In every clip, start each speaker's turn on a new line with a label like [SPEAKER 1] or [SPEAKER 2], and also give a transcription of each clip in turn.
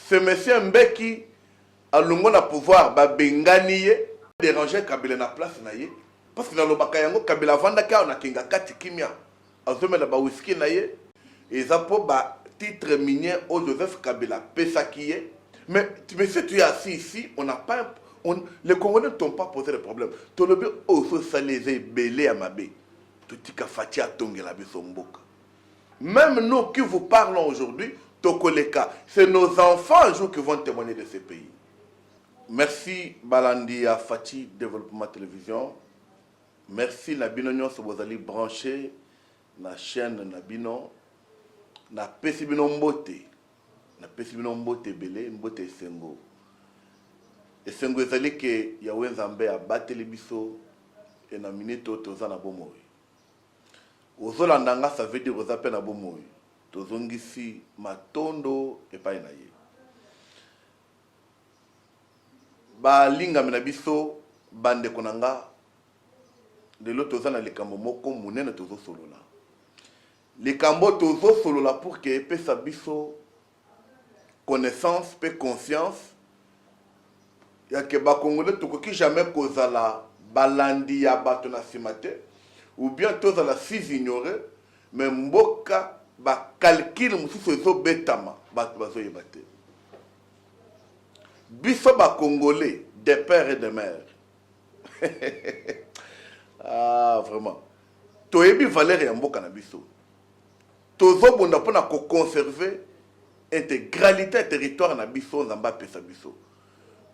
[SPEAKER 1] Ce monsieur Mbeki a le pouvoir ba benganiye déranger Kabila na place na ye parce que dans le bakayango Kabila vanda ka na kinga kati kimia azomela ba whisky na ye eza po ba titre minier au Joseph Kabila pesakiye mais si tu es assis ici on n'a pas les Congolais ne t'ont pas posé de problème to le bien oso saleze belé à mabe tout tika fatia tongela biso mboka. Même nous qui vous parlons aujourd'hui Tokoleka, c'est nos enfants un jour qui vont témoigner de ces pays. Merci Balandi à Fati Développement Télévision. Merci Nabino Nyon Sobozali branché la chaîne Nabino. Na Pesibino Mbote. Na Pesibino Mbote Belé, Mbote Esengo. Esengo ezali ke Yahweh Nzambe a bateli biso et na minute toza na bomoi. Ozolandanga ça veut dire ozape na bomoi. Tozongisi matondo epai na ye. Ba linga mena biso bande konanga de l'autre toza na likambo moko munene tozo solola. Likambo tozo solola pour que pesa biso connaissance pe conscience ya ke ba Congolais tokoki jamais kozala balandi ya bato na simate ou bien tozala si ignoré mais mboka ba calcul mususu ezo betama bato bazo yebate. Biso ba Congolais, des pères et des mères. Ah, vraiment. Toyebi valeur ya mboka na biso. Tozo bonda pona ko conserver intégralité territoire na biso nzamba pesa biso.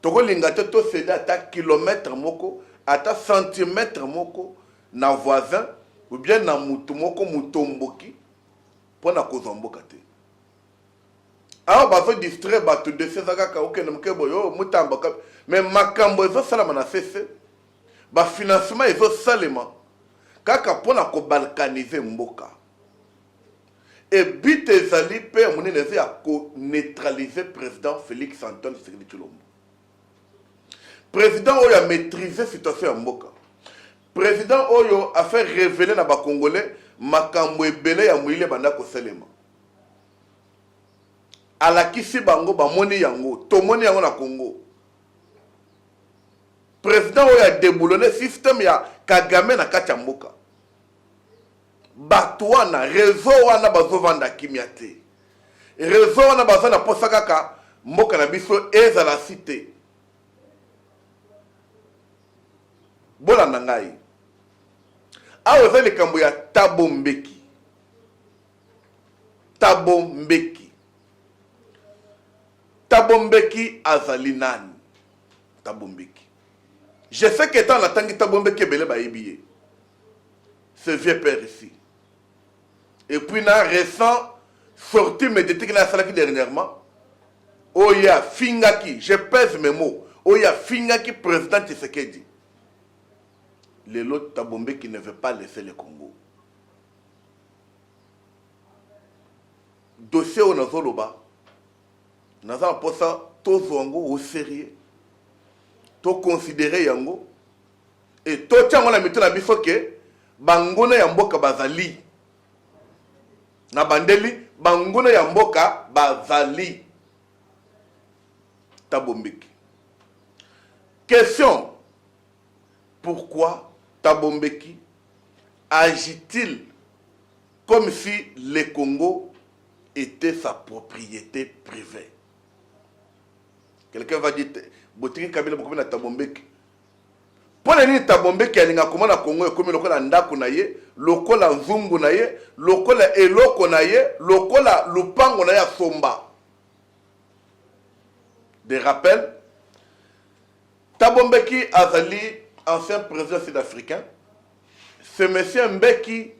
[SPEAKER 1] Toko lingate to céder ata kilomètre moko, ata centimètre moko na voisin ou bien na mutu moko mutomboki pona ko zomboka te. Alors, bazo distrait bato de ces agaka aucun mkebo yo mutamba mais makambo ezo salama na cesse ba financement ezo salema kaka pona ko balkaniser mboka et but ezali pe monene eza ya ko neutraliser président Félix Antoine Tshisekedi Tshilombo. Président oyo a maîtriser situation ya mboka. Président oyo a fait révéler na ba Congolais makambo ebele ya moile banda ko salema. Alakisi bango bamoni yango tomoni yango na Congo. Président oyo a déboulonné système ya Kagame na kati ya mboka. Bato wana réseau wana bazovanda kimia te. Réseau wana bazana posa kaka mboka na biso ezala cité. Bola na ngai. Awa ezali likambo ya Thabo Mbeki. Thabo Mbeki. Thabo Mbeki azali nani? Thabo Mbeki. Je sais qu'étant la tangi Thabo Mbeki belé ba yebiye. Ce vieux père ici. Et puis na récent sorti médiatique na salaki dernièrement. Oya Fingaki, je pèse mes mots. Oya Fingaki président Tshisekedi. Le lot Thabo Mbeki ne veut pas laisser le Congo. Dossier au Nazoloba. Naza posa to zongo au sérieux to considérer yango et to tiango na mito na biso ke bangona ya mboka bazali na bandeli bangona ya mboka bazali. Thabo Mbeki. Question: pourquoi Thabo Mbeki agit-il comme si le Congo était sa propriété privée? Quelqu'un va dire, Botiki Kabila Bokomi na Thabo Mbeki. Pour les Thabo Mbeki alinga komona Congo ekomi lokola ndako na ye, lokola nzungu na ye, lokola eloko na ye, lokola lupango na ya somba. Des rappels. Thabo Mbeki azali ancien président sud-africain. Ce monsieur Mbeki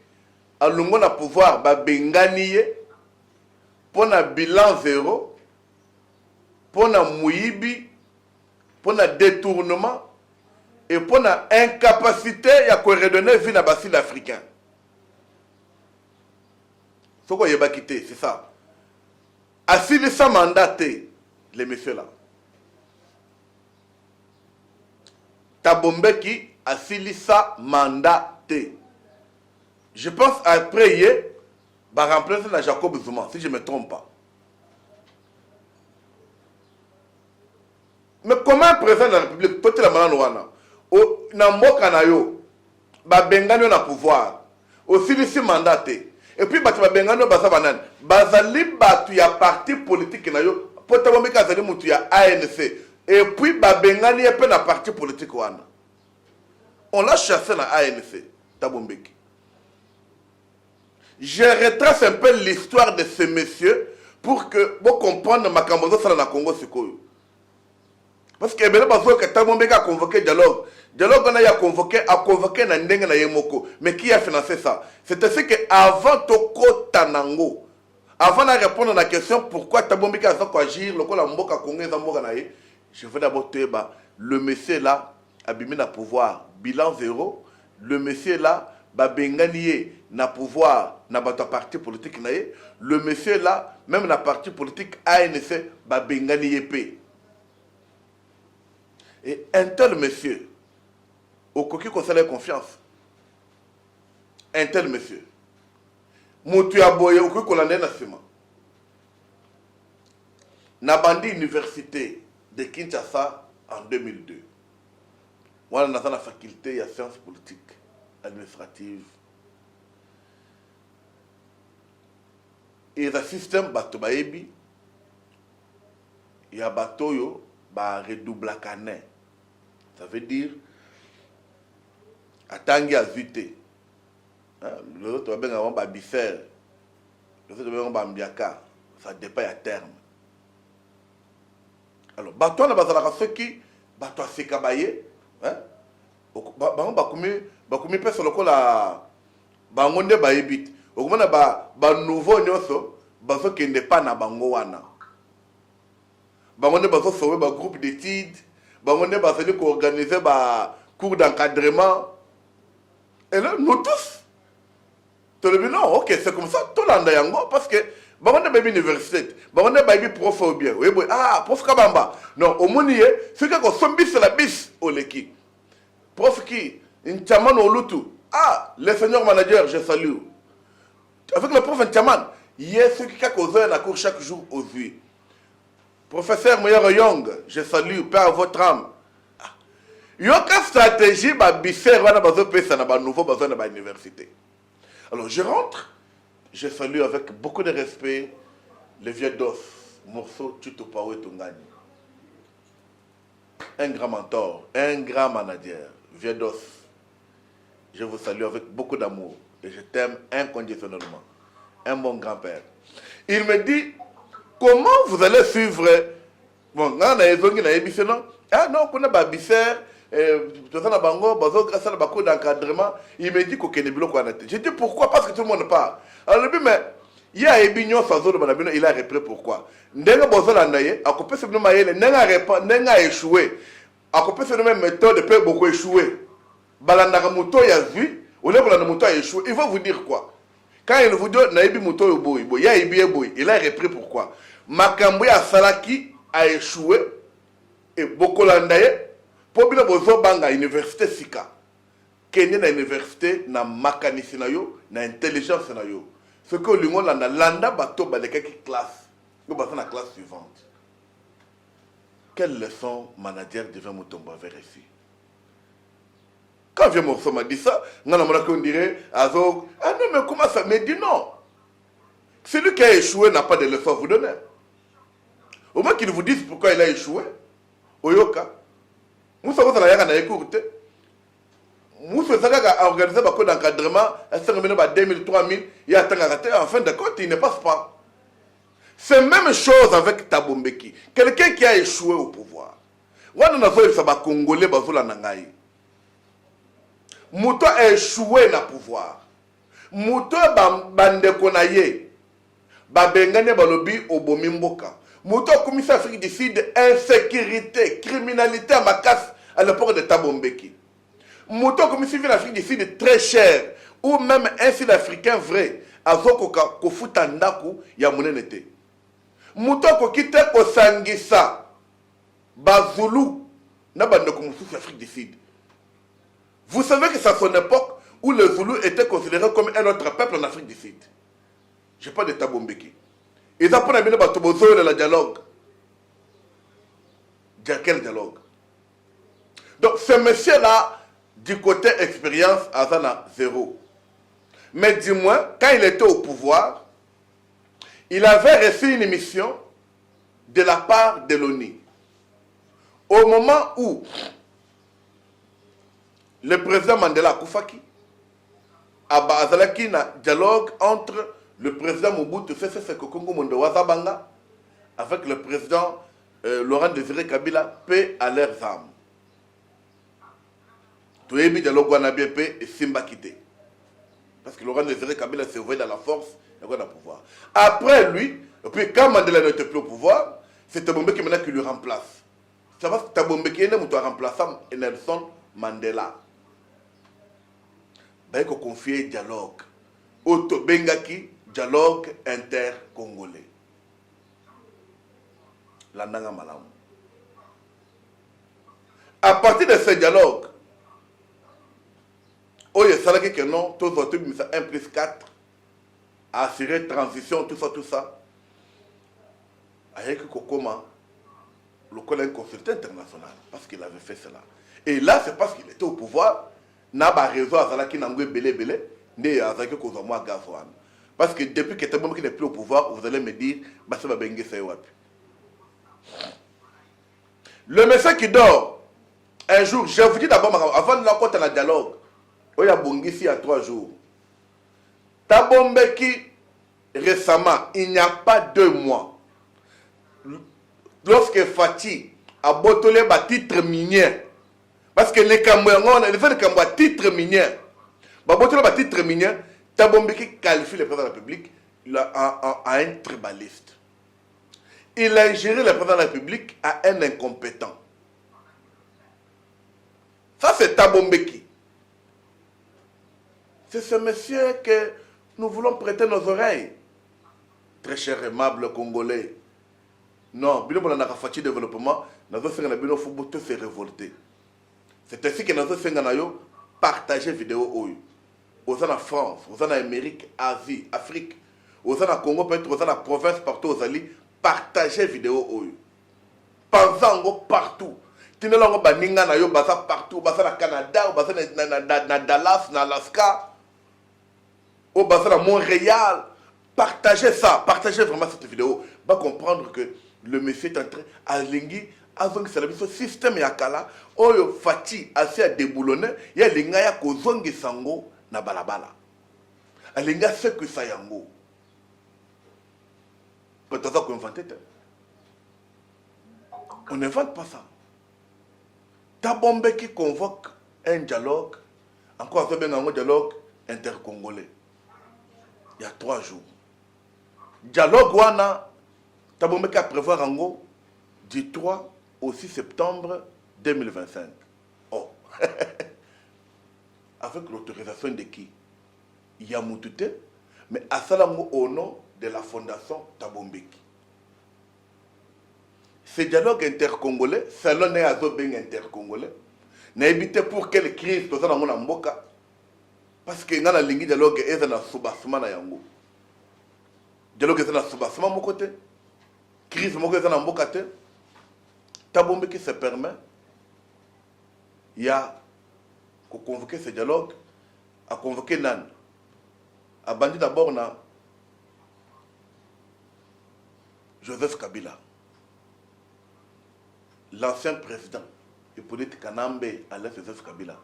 [SPEAKER 1] a na pouvoir ba benganiye pour na bilan zéro. Pour la mouibi, pour le détournement et pour la incapacité à redonner vie à Basile africain. Ce qu'on y a quitté, c'est ça. Assis ça mandaté, les messieurs là. Thabo Mbeki assis ça mandaté. Je pense après hier, va remplacer la Jacob Zuma, si je ne me trompe pas. Mais comment un président de la République, toi tu es la malade wana, na mboka na yo, ba bengano na pouvoir, aussi ici mandaté. Et puis batu ba bengano basa banane, bazali batu ya parti politique na yo, pota bombeka zali mutu ya ANC. Et puis ba bengani epe na parti politique wana. On l'a chassé na ANC, Tabombeki. Je retrace un peu l'histoire de ce monsieur pour que vous compreniez ma cambozo ça na Congo sikoyo. Parce que Ebele Bazo que Tabombeki a convoqué dialogue. Dialogue on a convoqué na ndenge na yemoko. Mais qui a financé ça? C'est ainsi que avant Toko Tanango, avant de répondre à la question pourquoi Tabombeki a agir, le la mboka Congo mboka na ye, je veux d'abord te dire le monsieur là abîmé na pouvoir, bilan zéro. Le monsieur là babengani na pouvoir na bato parti politique na ye. Le monsieur là même na parti politique ANC babengani pe. Et un tel monsieur au coquille conseille confiance. Un tel monsieur mutu ya boye au coquille kolande na sima. Na bandi université de Kinshasa en 2002. Moi, dans la faculté, il y a sciences politiques, administratives. Et le système bateau baebi, il y a bateau yo ba redouble canet. Ça veut dire atangi azuté. Les autres va bien avoir bifère. Les autres va avoir mbiaka. Ça dépasse à terme. Alors bateau na bazala ceux qui bateau sekabaye. Bakumi pesa lokola bangonde baebit okomona ba nouveau nyoso bazo kende pa na bango wana bangonde bazo sauver ba groupe d'études bangonde bazali ko organiser ba cours d'encadrement et là nous tous tout le non OK c'est comme ça tout l'anda yango parce que bangonde baby université bangonde baby prof ou bien oui prof kabamba non omonié ce que ko sombi c'est la bis oleki. Prof qui, Nchaman Olutu, le seigneur manager, je salue. Avec le prof Nchaman, il y a ceux qui causent la cour chaque jour aux yeux. Professeur Meilleur Young, je salue, père votre âme. Il y a une stratégie, nouveau besoin de l'université. Alors je rentre, je salue avec beaucoup de respect le vieux dos, Morceau Tutupawe Tungani. Un grand mentor, un grand manager. Vieux dos, je vous salue avec beaucoup d'amour et je t'aime inconditionnellement. Un bon grand-père. Il me dit, comment vous allez suivre... Bon, on a non? Ah non, on a babisser, d'encadrement. Il me dit qu'on est bloqué. Je dis pourquoi? Parce que tout le monde parle. Alors, mais il y a Ebignon sans zone, il a repris pourquoi. N'enga bozola naye, a coupé ce nom maïle, n'enga échoué. A coupé ce même méthode peut beaucoup échouer. Balandaka muto ya vu, au lieu que muto a échoué, il va vous dire quoi? Quand il vous dit naïbi muto yo boy, ya ibi boy, il a repris pourquoi? Makambo ya salaki a échoué et beaucoup landaye pour bien bozo banga université sika. Kenya na université na makanisi na yo, na intelligence na yo. Ce que l'union landa bato baleka qui classe. Nous passons à la classe suivante. Quelle leçon manager devait me tomber vers ici? Quand vieux morceau m'a dit ça, on dirait, ah non, mais comment ça? Mais dis non. Celui qui a échoué n'a pas de leçon à vous donner. Au moins qu'il vous dise pourquoi il a échoué. Oyoka. Nous savons que ça n'a écouté. Nous savons a organisé un code d'encadrement, à 2000, 3000, il y a en fin de compte, il ne passe pas. C'est la même chose avec Tabombeki. Quelqu'un qui a échoué au pouvoir. On a vu ça Congolais bazola nangai. Muto a échoué na pouvoir. Muto bande konaye. Ba bengane balobi obomi mboka. Muto a commis Afrique du Sud insécurité, criminalité à Makas à l'époque de Tabombeki. Muto a commis l'Afrique du Sud très cher ou même un Sud-Africain vrai azokoka kofuta ndaku ya munenete. Moutoko kite osangisa Bazulu na bandeko mususu Afrique du Sud. Vous savez que c'est à son époque où les Zoulous étaient considérés comme un autre peuple en Afrique du Sud. Je parle de Tabombeki. Ils apprennent à bien le dialogue. quel dialogue? Donc ce monsieur-là, du côté expérience, Azana zéro. Mais du moins, quand il était au pouvoir, il avait reçu une mission de la part de l'ONU. Au moment où le président Mandela Koufaki a un dialogue entre le président Mobutu Sese Seko Kongo Mondo Wazabanga avec le président Laurent Désiré Kabila, paix à leurs âmes. Tout le dialogue Wanabié et Simba quitté. Parce que Laurent Désiré Kabila s'est ouvert dans la force et dans le pouvoir. Après lui, et puis quand Mandela n'était plus au pouvoir, c'est Thabo Mbeki maintenant qui lui remplace. Ça va, Thabo Mbeki est remplaçant Nelson Mandela. Il faut confier dialogue. Auto Bengaki, dialogue inter-congolais. Landanga Malam. À partir de ce dialogue, il y a que non, tous les 1 plus 4, assurer transition, tout ça. Avec Kokoma, le collègue consultant international, parce qu'il avait fait cela. Et là, c'est parce qu'il était au pouvoir. N'a pas raison à cela qui n'a pas belé, né à ça que cause moi gazouane. Parce que depuis que Thabo Mbeki n'est plus au pouvoir, vous allez me dire, bah ça va bengue ça wapi. Le monsieur qui dort, un jour, je vous dis d'abord, avant de la côte à la dialogue, il y a Bongisi à 3 jours. Thabo Mbeki, récemment, il n'y a pas 2 mois, lorsque Fati a botolé un titre minier, parce que les Camerounais, les Camerounais, titre minier, un titre minier, Thabo Mbeki qualifie le président de la République à un tribaliste. Il a ingéré le président de la République à un incompétent. Ça, c'est Thabo Mbeki. C'est ce monsieur que nous voulons prêter nos oreilles. Très cher, aimable Congolais. Non, bien pour la Fati développement, nous avons fait un bien faut se révolter. C'est ainsi que nous avons fait un partager vidéo. Aux en France, aux en Amérique, Asie, Afrique, aux en Congo, peut-être aux en province, partout aux alliés, partager vidéo. Pensant partout. Tu n'as pas baninga yo basa partout, basa na Canada, basa na Dallas, na Alaska, au basa na Montréal. Partagez ça, partagez vraiment cette vidéo. Va comprendre que le monsieur est en train à lingi azongi salabi so système yakala oyo Fati assez à déboulonner ya linga ya kozongi sango na balabala. Alinga ce que ça yango. Peut-être qu'on invente. On n'invente pas ça. Thabo Mbeki convoque un dialogue, encore un dialogue intercongolais. Il y a 3 jours. Dialogue wana, Thabo Mbeki a prévoir en gros du 3 au 6 septembre 2025. Oh, avec l'autorisation de qui? Yamoutouté, mais à Salamou au nom de la fondation Thabo Mbeki. Ce dialogue intercongolais, selon les azobeng intercongolais, n'a évité pour quelle crise tout ça dans mon mboka, parce que dans la ligne dialogue est dans le soubassement na yango. Dialogue est dans le soubassement mon côté, crise mon côté dans le mboka te. Thabo Mbeki se permet, il y a convoquer ce dialogue, à convoquer Nan, à bandi d'abord na Joseph Kabila. L'ancien président Hippolyte Kanambe à l'est Joseph Kabila,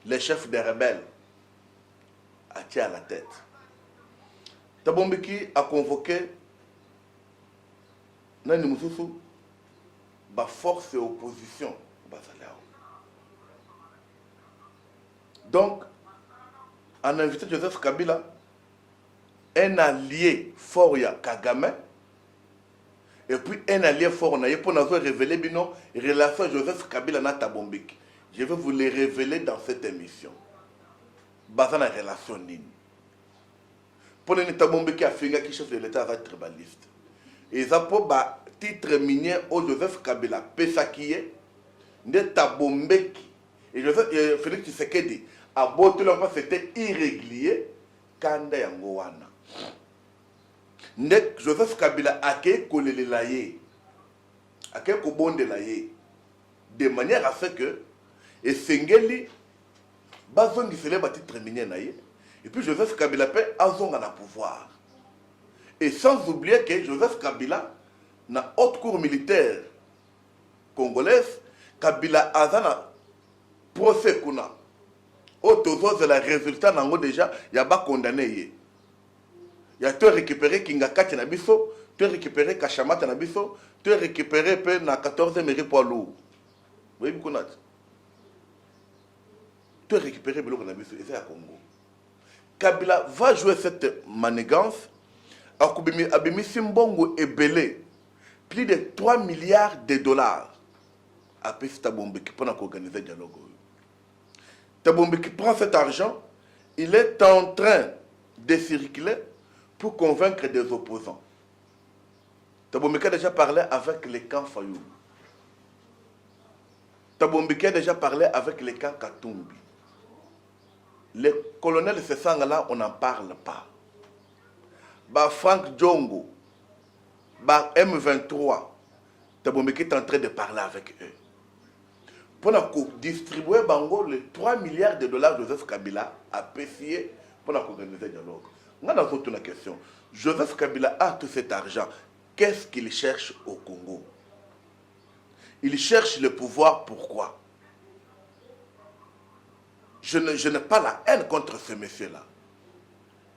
[SPEAKER 1] le chef des rebelles, a tiré à la tête. Thabo Mbeki a convoqué Nani Moussousou, force et opposition. Donc, en invitant Joseph Kabila, un allié fort à Kagame, et puis un allié fort pour nous révéler bino relation Joseph Kabila na Thabo Mbeki. Je vais vous les révéler dans cette émission. Basant la relation nini. Pour nous Thabo Mbeki a fait qui chef de l'État va tribaliste. Et ça pour titre minier au Joseph Kabila Pesakiye de Thabo Mbeki. Et Joseph Félix Tshisekedi a beau tout le monde c'était irrégulier kanda yango wana. Nek Joseph Kabila ake kolele la ye ake kobonde la ye de manière à ce que et Sengeli bazongisele batitre minier naïe et puis Joseph Kabila pe azonga na pouvoir. Et sans oublier que Joseph Kabila na haute cour militaire congolaise Kabila azana procès kuna autozo la résultat nango déjà ya ba condamné yé. Ya te récupérer Kingakati na biso, te récupérer Kashamata na biso, te récupérer pe na 14e mairie poids lourd. Vous voyez connaître. Te récupérer biloko na biso et c'est à Congo. Kabila va jouer cette manigance à Abimisi Mbongo et Belé plus de 3 milliards de dollars à Pessi Tabombeki pour organiser le dialogue. Tabombeki prend cet argent, il est en train de circuler pour convaincre des opposants. Tabombeki a déjà parlé avec les camps Fayou. Tabombeki a déjà parlé avec les camps Katumbi. Les colonels Sessanga-là, on n'en parle pas. Bah Frank Djongo, bah M23, Tabombeki est en train de parler avec eux. Pour distribuer Bango les 3 milliards de dollars de Joseph Kabila à PCA pour organiser le dialogue. On a dans une question. Joseph Kabila a tout cet argent. Qu'est-ce qu'il cherche au Congo? Il cherche le pouvoir, pourquoi? Je n'ai pas la haine contre ce monsieur-là.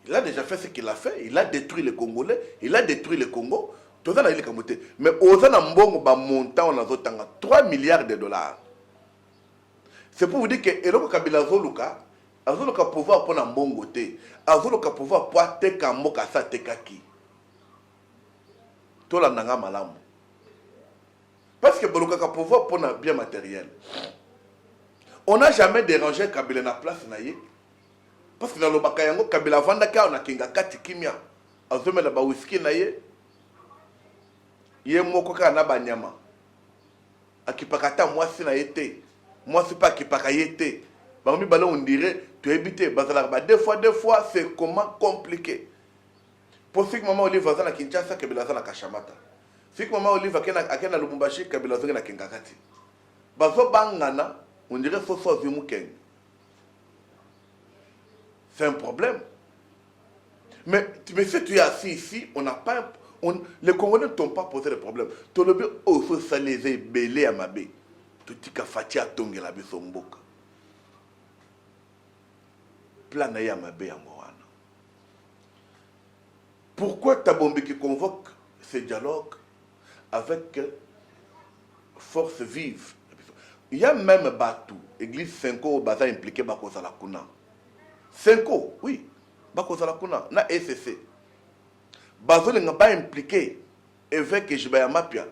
[SPEAKER 1] Il a déjà fait ce qu'il a fait. Il a détruit les Congolais. Il a détruit le Congo. Mais aux Mbongo, montant, on a 3 milliards de dollars. C'est pour vous dire que Eloko Kabila Zoluka, Azoluka pouvoir pour Mbongo te, Azoluka pouvoir pour te Kamoka sa te kaki. Tola nanga malamu. Parce que Boluka pouvoir pour un bien matériel. On n'a jamais dérangé Kabila na place naïe. Parce que dans le Bakayango, Kabila Vandaka, on a Kinga Kati Kimia. Azome la ba whisky naïe. Yé mokoka na banyama. Akipakata moi si na été. Moi c'est pas akipaka yete. Parmi ballon on dirait tu habité bazala deux fois c'est comment compliqué. Pour ce que maman Olive va na Kinshasa Kabila za na Kashamata. Ce que maman Olive akena Lubumbashi Kabila za na Kinga Kati. Bazo bangana on dirait faut soit Zimukeng. C'est un problème. Mais si tu es assis ici, on n'a pas. Les Congolais ne t'ont pas posé de problème. Tu as dit, oh, il faut s'aléser, belé à ma baie. Tu dis que Fatia tongue la baie son boca. Planaï à ma baie à Moana. Pourquoi Tabombe qui convoque ce dialogue avec force vive? Il y a même Batou, église 5 ans, Baza impliqué Bakosa la Kuna. 5 ans, oui. Bakosa la Kuna, na SCC. Bazo n'est pas impliqué évêque Jibayamapia,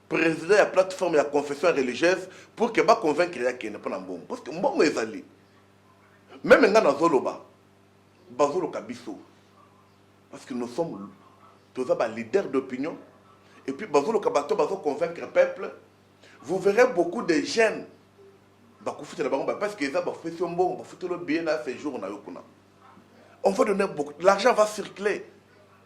[SPEAKER 1] président de la plateforme de la confession religieuse pour que ba convaincre qu'il n'est pas dans bon. Parce que Mbongo est allé. Même dans Zoloba, Bazolo Kabiso. Parce que nous sommes tous les leaders d'opinion. Et puis Bazolo Kabato, Bazo convaincre le peuple. Vous verrez beaucoup de jeunes. Parce qu'ils ont fait un bon, le bien à ces jours. On va donner beaucoup. L'argent va circuler.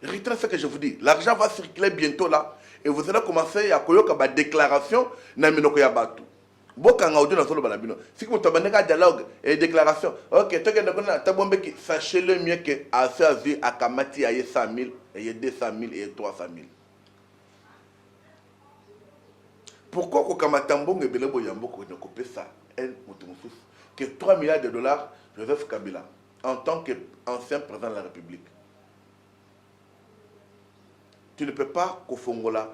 [SPEAKER 1] Retenez ce que je vous dis. L'argent va circuler bientôt là. Et vous allez commencer à faire des déclarations. Si vous avez un dialogue et déclaration, ok, sachez-le mieux que à Kamati, il y a 100 000, il y a 200 000 et 300 000. Pourquoi au Kamatambong et Belebo Yamboko ne coupent ça que 3 milliards de dollars, Joseph Kabila, en tant qu'ancien président de la République? Tu ne peux pas qu'au Fongola,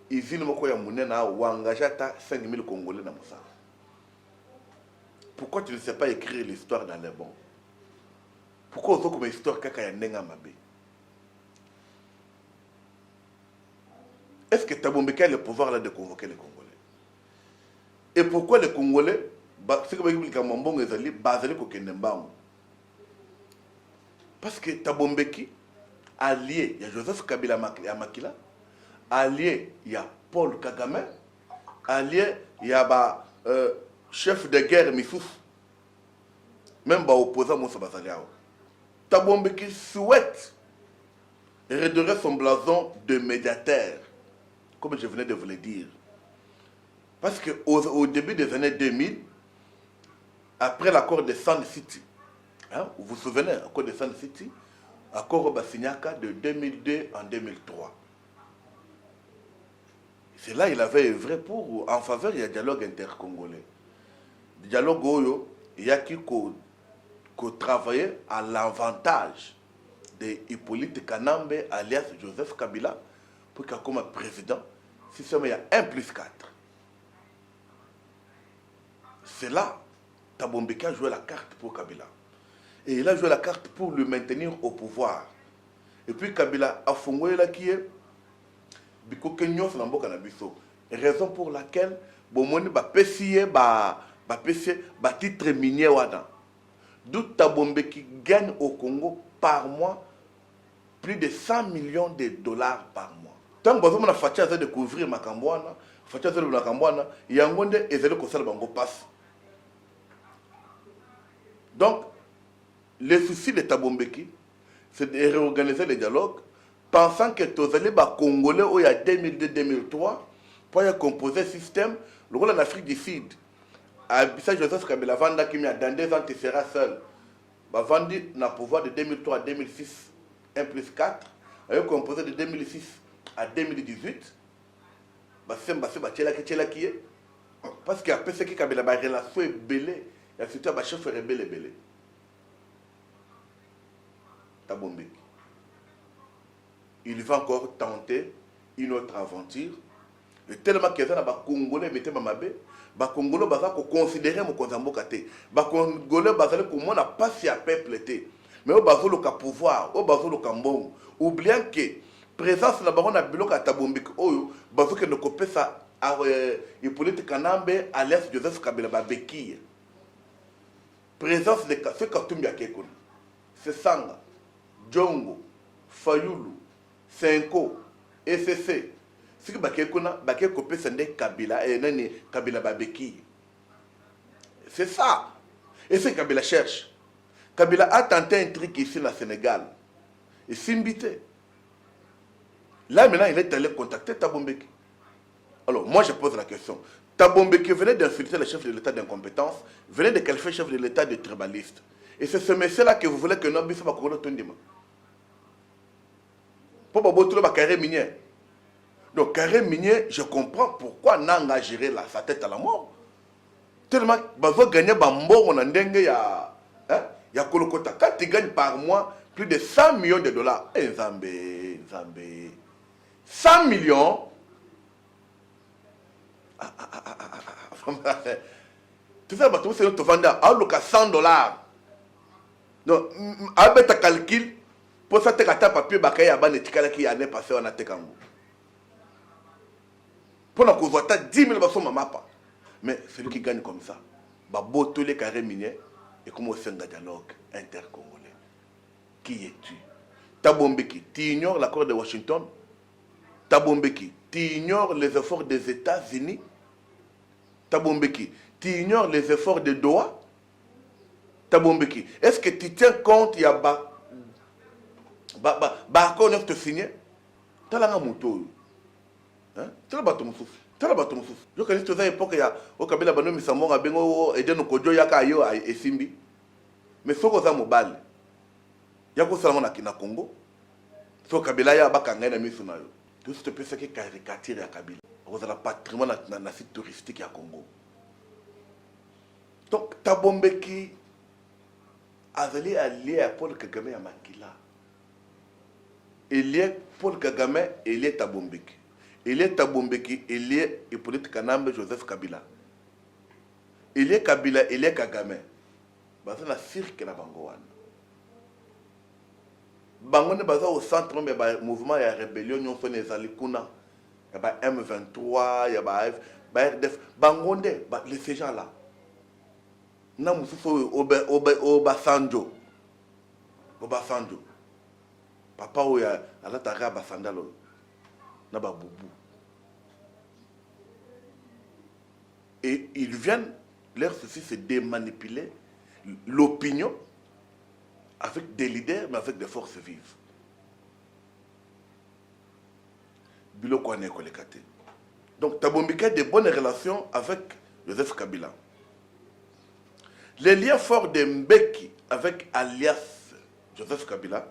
[SPEAKER 1] Izine Mokoya Mounena ou engagata 5 000 Congolais dans Moussa. Pourquoi tu ne sais pas écrire l'histoire dans les bons? Pourquoi on comme histoire Kaka Nenga Mabé? Est-ce que Tabombeka a le pouvoir là de convoquer les Congolais? Et pourquoi les Congolais, c'est comme le Kamambong est allé, basé au Kendembango? Parce que Tabombeki, allié, il y a Joseph Kabila à Makila, allié, il y a Paul Kagame, allié, il y a chef de guerre Missous, même opposant Moussa Bazaliao. Tabombeki souhaite redorer son blason de médiateur, comme je venais de vous le dire. Parce qu'au début des années 2000, après l'accord de Sun City, hein, vous vous souvenez, l'accord de Sun City, accord Bassignaka de 2002 en 2003. C'est là qu'il avait œuvré pour, en faveur du dialogue intercongolais. Le dialogue Oyo, il y a qui travaillait à l'avantage de Hippolyte Kanambe alias Joseph Kabila pour qu'il comme président, si seulement il y a 1+4. C'est là Thabo Mbeki a joué la carte pour Kabila. Et il a joué la carte pour le maintenir au pouvoir. Et puis Kabila a fondé là qui est raison pour laquelle Bomoni va pessier titre minier wana. D'où Thabo Mbeki gagne au Congo par mois plus de 100 millions de dollars par mois. Tant que vous avez découvrir Makambouana, il y a un monde et c'est le conseil bango passe. Donc, le souci de Thabo Mbeki, c'est de réorganiser les dialogues, pensant que tous les Congolais, il y a 2002-2003, pour composer un système, le rôle en Afrique du Sud. Abissa Joseph Kabila Vanda qui dans 2 ans, tu seras seul. Vandi n'a pouvoir de 2003 à 2006, 1+4, a composé de 2006 à 2018. Parce qu'après ce qui Kabila a relation est belée, il y a surtout un chef rebelle belé. Thabo Mbeki. Il va encore tenter une autre aventure. Et tellement qu'il y a des Congolais qui mettent ma bé, les Congolais vont considérer mon Konzamboka. Les Congolais vont pas si à peuple. Mais ils vont le pouvoir, ils vont le cambon. Oubliant que la présence de la baronne a bloqué à Thabo Mbeki, ils vont couper ça à Hippolyte Kanambe, alias Joseph Kabila Babeki. Présence de ce Katumbi à Kekun. C'est Sanga, Djongo, Fayulu, Senko, SCC. Ce que Bakekuna, c'est Kabila et Nani Kabila Babeki. C'est ça. Et c'est Kabila cherche. Kabila a tenté un truc ici au Sénégal. Et Simbité. Là maintenant, il est allé contacter Thabo Mbeki. Alors moi je pose la question. Thabo Mbeki venait d'insulter le chef de l'État d'incompétence, venait de qualifier le chef de l'État de tribaliste. Et c'est ce monsieur-là que vous voulez que nous puissions faire Tondima. Pour que carré minier. Donc carré minier, je comprends pourquoi Nanga a géré sa tête à la mort. Tellement que gagner Bambo, on a ya Kolokota. Quand tu gagnes par mois plus de 100 millions de dollars, eh Zambé, 100 millions. Tout ça, c'est notre vendeur. À 100 dollars. Donc, avec ta calcul, pour ça, tu as un papier, tu as un étiquette qui est passé en Atekango. Pour qu'on voit 10 000 personnes, mais celui qui gagne comme ça, tous les carrés miniers et comment c'est un dialogue intercongolais. Qui es-tu? Thabo Mbeki, tu ignores l'accord de Washington. Thabo Mbeki, tu ignores les efforts des États-Unis. Thabo Mbeki, tu ignores les efforts de Doha. Thabo Mbeki, est-ce que tu tiens compte, il y a accord neuf te signé? Tu as la moto. Tu as la bateau moussouf. Tu as la bateau moussouf. Je connais toute l'époque, il y a au Kabila Bano Missamon, Abengo, et de nos Kojo Yaka Yo et Simbi. Mais ce qu'on a mobile, il y a quoi ça na Congo? Ce Kabila ya bakanga na misunayo. Tout ce que qui caricature à Kabila. Vous avez le patrimoine dans le site touristique à Congo. Donc, Thabo Mbeki a allié à Paul Kagame à Makila. Il y a Paul Kagame et il y a Thabo Mbeki. Il y a Thabo Mbeki, il y a Hippolyte Kanambe, Joseph Kabila. Il y a Kabila, il y a Kagame. C'est la cirque na Bangoan. Bango ne basa au centre du mouvement de rébellion, nous sommes les Alikuna. Il y a M23, il y a RDF. Bangonde, ces gens-là. Nous sommes au Basanjo. Papa, il y a l'atara Basandalo. Naba Boubou. Et ils viennent, leur souci c'est de manipuler l'opinion avec des leaders, mais avec des forces vives. Bilo Kwane Kolekate. Donc Thabo Mbeki a de bonnes relations avec Joseph Kabila. Les liens forts de Mbeki avec alias Joseph Kabila,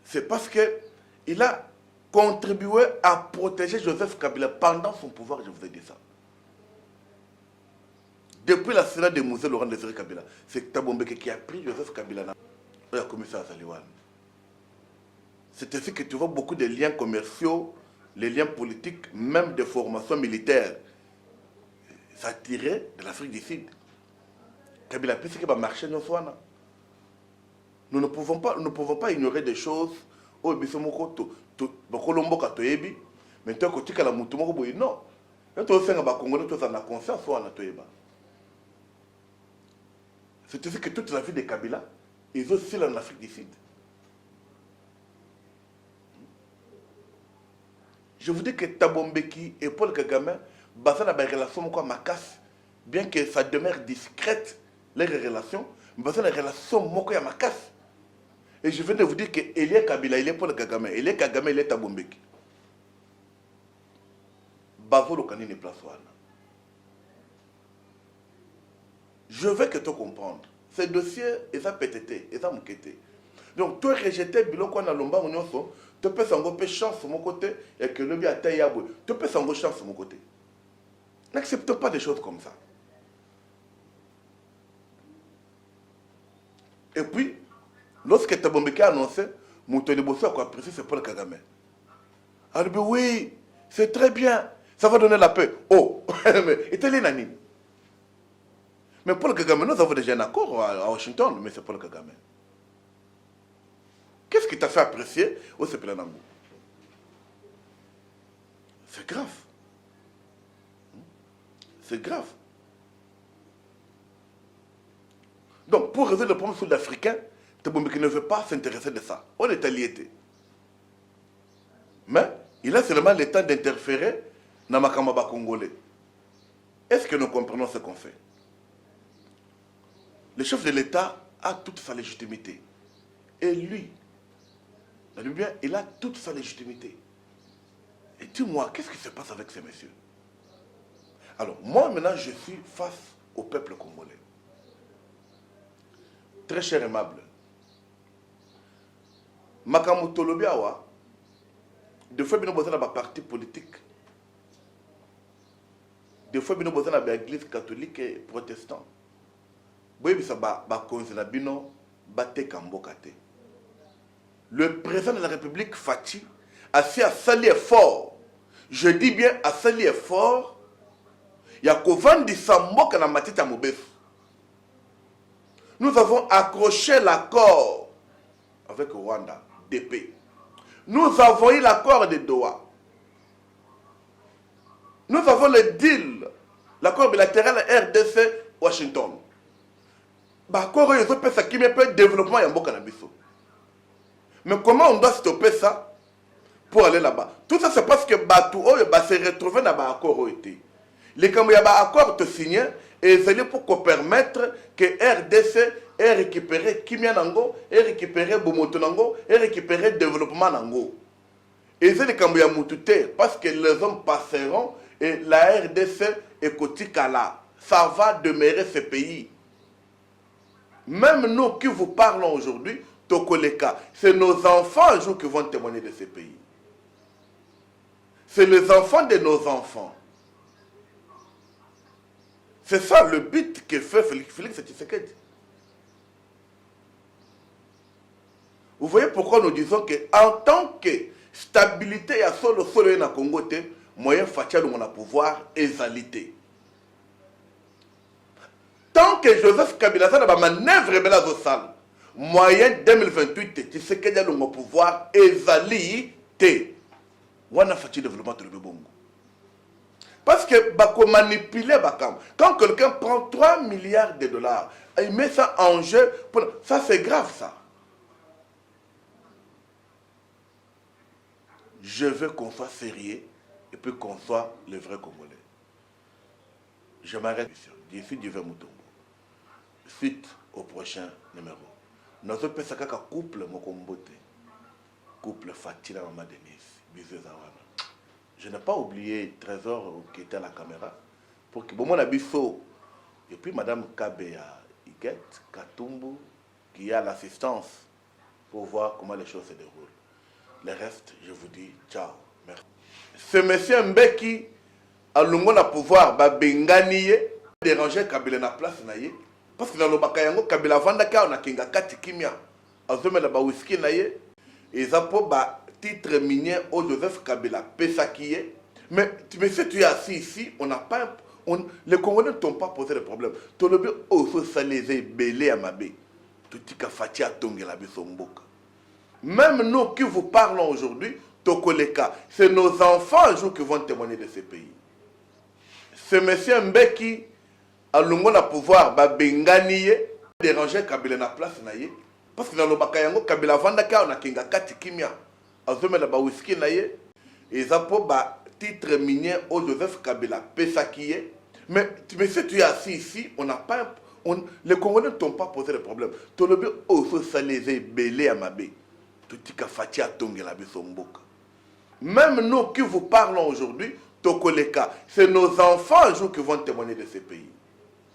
[SPEAKER 1] c'est parce qu'il a contribué à protéger Joseph Kabila pendant son pouvoir, je vous ai dit ça. Depuis l'assassinat de Mosé Laurent Désiré Kabila, c'est Thabo Mbeki qui a pris Joseph Kabila et a commis ça à Zaliwan. C'est ainsi que tu vois beaucoup de liens commerciaux, les liens politiques, même de formations militaires. Ça tirait de l'Afrique du Sud. Kabila puisque va marcher dans Swana. Nous ne pouvons pas ignorer des choses. Oh, bisomoko to bakolombo ka toyebi, mais toi kotika la mutu moko boy non. Quand on fait un Congolais, tout ça na conscience Swana toyeba. C'est ainsi que toute la vie de Kabila, ils ont aussi en Afrique du Sud. Je vous dis que Thabo Mbeki et Paul Kagame, basent la relation quoi macasse, bien que ça demeure discrète, les relations, mais basent la relation moko ya macasse. Et je viens de vous dire que Elie Kabila, il est Paul Kagame, Elie Kagame, il est Thabo Mbeki. Bavo le canine est place wana. Je veux que tu comprennes. Ce dossier est ça pétété, est ça moukété. Donc, toi rejeter biloko na lomba nyonso, tu peux s'en go chance sur mon côté et que le bien taillabou. Tu peux s'en go chance sur mon côté. N'accepte pas des choses comme ça. Et puis, lorsque Thabo Mbeki a annoncé, Moutoni Bosso a apprécié, c'est Paul Kagame. Elle dit oui, c'est très bien, ça va donner la paix. Oh, mais était les nani. Mais Paul Kagame, nous avons déjà un accord à Washington, mais c'est Paul Kagame. Qu'est-ce qui t'a fait apprécier au Sepelanango? C'est grave. C'est grave. Donc, pour résoudre le problème sud-africain, Thabo Mbeki ne veut pas s'intéresser de ça. On est alliés. Mais il a seulement le temps d'interférer dans ma Makambaba congolais. Est-ce que nous comprenons ce qu'on fait? Le chef de l'État a toute sa légitimité. Et lui, bien, il a toute sa légitimité. Et dis-moi, qu'est-ce qui se passe avec ces messieurs? Alors, moi, maintenant, je suis face au peuple congolais. Très cher et aimable. Makamou Tolobiawa, des fois, nous avons besoin d'un parti politique. Des fois, nous avons besoin d'une église catholique et protestante. Le président de la République, Fachi, a fait un sali effort. Je dis bien un sali effort. Il y a Kovandi Samboka na Matita Mobesu. Nous avons accroché l'accord avec Rwanda, DP. Nous avons eu l'accord de Doha. Nous avons le deal, l'accord bilatéral RDC-Washington. L'accord qui me peut développement et Mboka na biso. Mais comment on doit stopper ça pour aller là-bas? Tout ça, c'est parce que Batou se retrouver dans l'accord. Les accords te signent et c'est pour permettre que RDC ait récupéré Kimia Nango, ait récupéré Bomoto Nango, ait récupéré développement Nango. Et c'est les Kambuya Moutouté parce que les hommes passeront et la RDC est Kotikala. Ça va demeurer ce pays. Même nous qui vous parlons aujourd'hui, Tokoleka, c'est nos enfants un jour qui vont témoigner de ces pays. C'est les enfants de nos enfants. C'est ça le but que fait Félix Tshisekedi. Vous voyez pourquoi nous disons qu'en tant que stabilité à solo na Congo, moyen facial on a pouvoir exalité. Tant que Joseph Kabila a ma manœuvre bela salle, moyen 2028, Tshisekedi a le pouvoir exalité. Wana faci développement de Bongo. Parce que bako manipuler bakam. Quand quelqu'un prend 3 milliards de dollars, il met ça en jeu, ça c'est grave ça. Je veux qu'on soit sérieux et puis qu'on soit le vrai Congolais. Je m'arrête. D'ici Dieu Moutongo. Suite au prochain numéro. Notre pesakaka couple Mokombote. Couple Fatila Maman Denise. Bisous Zawana. je n'ai pas oublié Trésor qui était à la caméra. Pour que bon, mon abisso. Et puis Madame Kabea Iguet, Katumbu, qui a l'assistance pour voir comment les choses se déroulent. Le reste, je vous dis ciao. Merci. Ce monsieur Mbeki a le pouvoir, Bengani, déranger Kabila na place naye. Parce que dans le Bakayango, Kabila Vandaka, on a Kinga Kati Kimia. Azome la whisky naye. Et ça pour titre minier au Joseph Kabila Pesakiye. Mais si tu es assis ici, on n'a pas. Les Congolais ne t'ont pas posé de problème. Tu as bien aussi salé belé à Mabé. Tu as fait à Tongela Bissomboka. Même nous qui vous parlons aujourd'hui, Tokoleka, c'est nos enfants un jour qui vont témoigner de ces pays. Ce monsieur Mbeki a le pouvoir, Bengani, déranger Kabila na place naye. Parce que dans le Bakayango, Kabila Vandaka, on a Kinga Kati Kimia. Azome la whisky naye. Et ça pour titre minier au Joseph Kabila Pesakiye. Mais si tu es assis ici, on n'a pas. Les Congolais ne t'ont pas posé de problème. Tu as bien aussi salé belé à Mabé. Tu as fait à Tongela Bissomboka. Même nous qui vous parlons aujourd'hui, Tokoleka, c'est nos enfants un jour qui vont témoigner de ces pays.